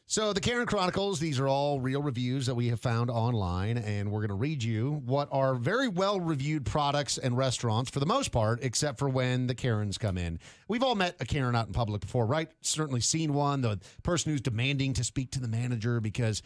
So the Karen Chronicles, these are all real reviews that we have found online, and we're going to read you what are very well-reviewed products and restaurants for the most part, except for when the Karens come in. We've all met a Karen out in public before, right? Certainly seen one, the person who's demanding to speak to the manager because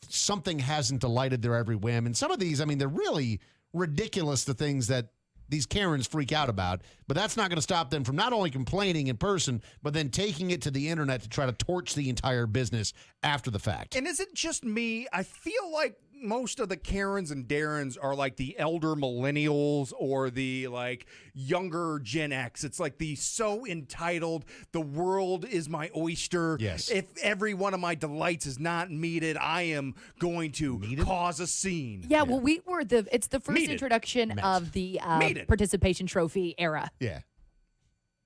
something hasn't delighted their every whim. And some of these, I mean, they're really ridiculous, the things that these Karens freak out about, but that's not going to stop them from not only complaining in person, but then taking it to the internet to try to torch the entire business after the fact. And is it just me? I feel like most of the Karens and Darrens are like the elder millennials or the like younger Gen X. It's like the so entitled, the world is my oyster. Yes. If every one of my delights is not meted, I am going to cause a scene. Yeah, well, it's the first introduction Met. of the participation trophy era. Yeah.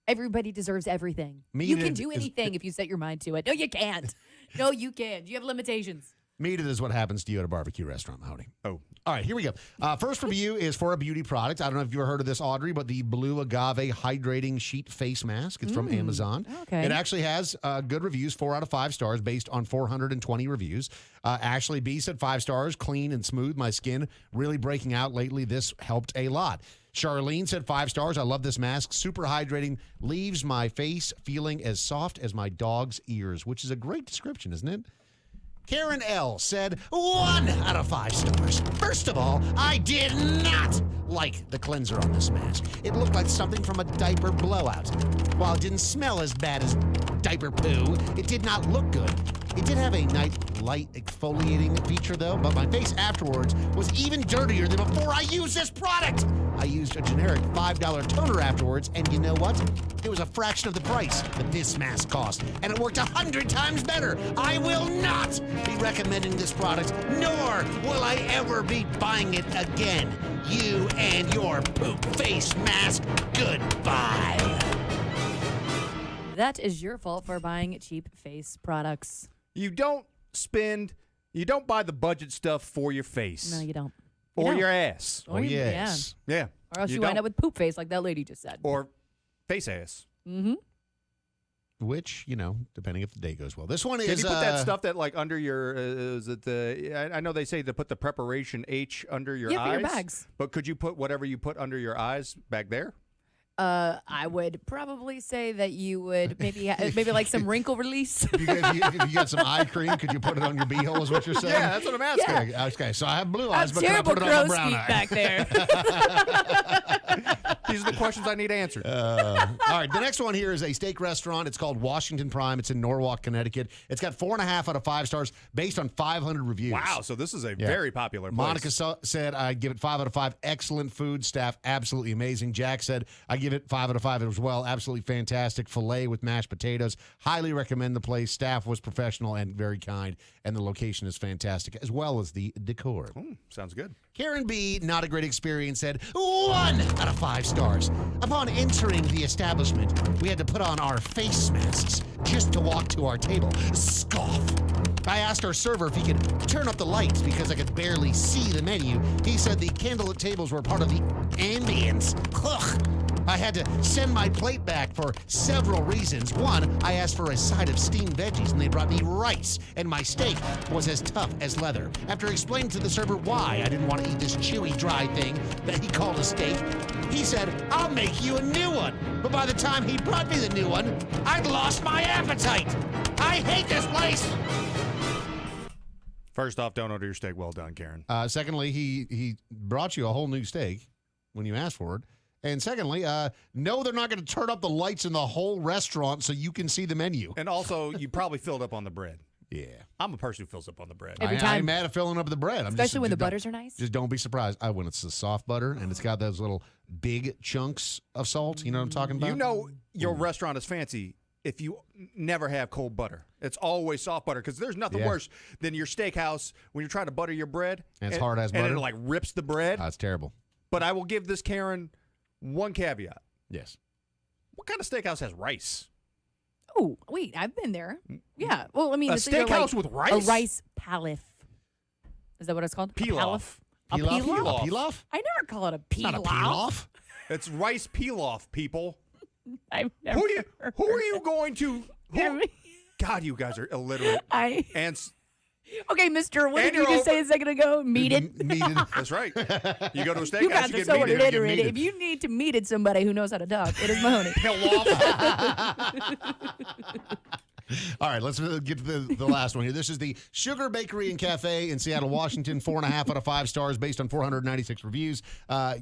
Everybody deserves everything. You can do anything if you set your mind to it. No, you can't. No, you can. You have limitations. Meted is what happens to you at a barbecue restaurant, Howdy. Oh. All right, here we go. First review is for a beauty product. I don't know if you've ever heard of this, Audrey, but the Blue Agave Hydrating Sheet Face Mask. It's from Amazon. Okay. It actually has good reviews, 4 out of 5 stars, based on 420 reviews. Ashley B said 5 stars, clean and smooth. My skin really breaking out lately. This helped a lot. Charlene said 5 stars. I love this mask. Super hydrating. Leaves my face feeling as soft as my dog's ears, which is a great description, isn't it? Karen L. said 1 out of 5 stars. First of all, I did not like the cleanser on this mask. It looked like something from a diaper blowout. While it didn't smell as bad as diaper poo, it did not look good. It did have a nice light exfoliating feature, though, but my face afterwards was even dirtier than before I used this product. I used a generic $5 toner afterwards, and you know what? It was a fraction of the price that this mask cost, and it worked 100 times better. I will not be recommending this product, nor will I ever be buying it again. You and your poop face mask, goodbye. That is your fault for buying cheap face products. You don't buy the budget stuff for your face. No, you don't. Or your ass. Oh, yes. Yeah. Or else you wind up with poop face like that lady just said. Or face ass. Mm-hmm. Which, depending if the day goes well. This one Can is... you put that stuff that like under your, is it I know they say to put the preparation H under your eyes. For your bags. But could you put whatever you put under your eyes back there? I would probably say that you would maybe like some wrinkle release. If you got some eye cream, could you put it on your beehole is what you're saying? Yeah, that's what I'm asking. Yeah. Okay, so I have blue eyes, but terrible can I put it on crow's my brown feet eye? back there. These are the questions I need answered. All right, the next one here is a steak restaurant. It's called Washington Prime. It's in Norwalk, Connecticut. It's got 4.5 out of 5 stars based on 500 reviews. Wow, so this is a very popular place. Monica said, I give it 5 out of 5. Excellent food. Staff, absolutely amazing. Jack said, I give it 5 out of 5 as well. Absolutely fantastic. Filet with mashed potatoes. Highly recommend the place. Staff was professional and very kind, and the location is fantastic, as well as the decor. Sounds good. Karen B., not a great experience, said 1 out of 5 stars. Upon entering the establishment, we had to put on our face masks just to walk to our table. Scoff. I asked our server if he could turn up the lights because I could barely see the menu. He said the candlelit tables were part of the ambience. Ugh. I had to send my plate back for several reasons. One, I asked for a side of steamed veggies, and they brought me rice, and my steak was as tough as leather. After explaining to the server why I didn't want to eat this chewy, dry thing that he called a steak, he said, I'll make you a new one. But by the time he brought me the new one, I'd lost my appetite. I hate this place. First off, don't order your steak well done, Karen. Secondly, he brought you a whole new steak when you asked for it. And secondly, no, they're not going to turn up the lights in the whole restaurant so you can see the menu. And also, you probably filled up on the bread. Yeah. I'm a person who fills up on the bread. Every time. I'm mad at filling up the bread. Especially when the butters are nice. Just don't be surprised. When it's the soft butter and it's got those little big chunks of salt. You know what I'm talking about? You know your restaurant is fancy if you never have cold butter. It's always soft butter because there's nothing worse than your steakhouse when you're trying to butter your bread. And it's hard as butter. And it like rips the bread. That's terrible. But I will give this Karen one caveat. Yes. What kind of steakhouse has rice? Oh, wait, I've been there. Yeah. Well, I mean, A it's either steakhouse like with rice? A rice pilaf. Is that what it's called? Pilaf. A pilaf? Pilaf? Pilaf? I never call it a pilaf. Not a pilaf. It's rice pilaf, people. I've never Who are you going to? God, you guys are illiterate. Okay, mister, what did you just say a second ago? Meated. Meated. That's right. You go to a steakhouse, You guys you are get so meated. illiterate. If you need to meet somebody who knows how to talk, it is Mahoney. All right, let's get to the last one here. This is the Sugar Bakery and Cafe in Seattle, Washington. 4.5 out of 5 stars based on 496 reviews.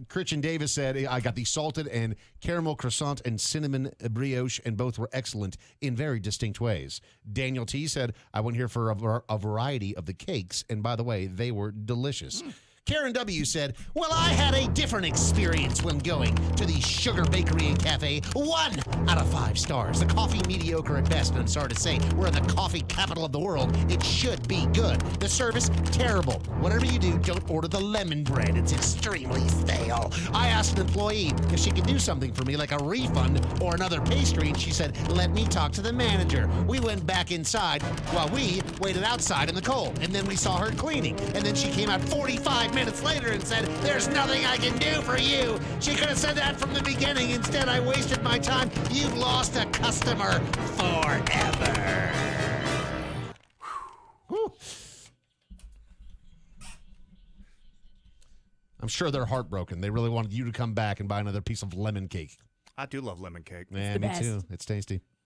Christian Davis said, I got the salted and caramel croissant and cinnamon brioche, and both were excellent in very distinct ways. Daniel T. said, I went here for a variety of the cakes, and by the way, they were delicious. Karen W. said, well, I had a different experience when going to the Sugar Bakery and Cafe. 1 out of 5 stars. The coffee mediocre at best, and I'm sorry to say, we're in the coffee capital of the world. It should be good. The service, terrible. Whatever you do, don't order the lemon bread. It's extremely stale. I asked an employee if she could do something for me, like a refund or another pastry, and she said, let me talk to the manager. We went back inside while we waited outside in the cold, and then we saw her cleaning, and then she came out 45 minutes later and said, there's nothing I can do for you. She could have said that from the beginning. Instead, I wasted my time. You've lost a customer forever. Whew. I'm sure they're heartbroken. They really wanted you to come back and buy another piece of lemon cake. I do love lemon cake. Yeah, me too. It's tasty.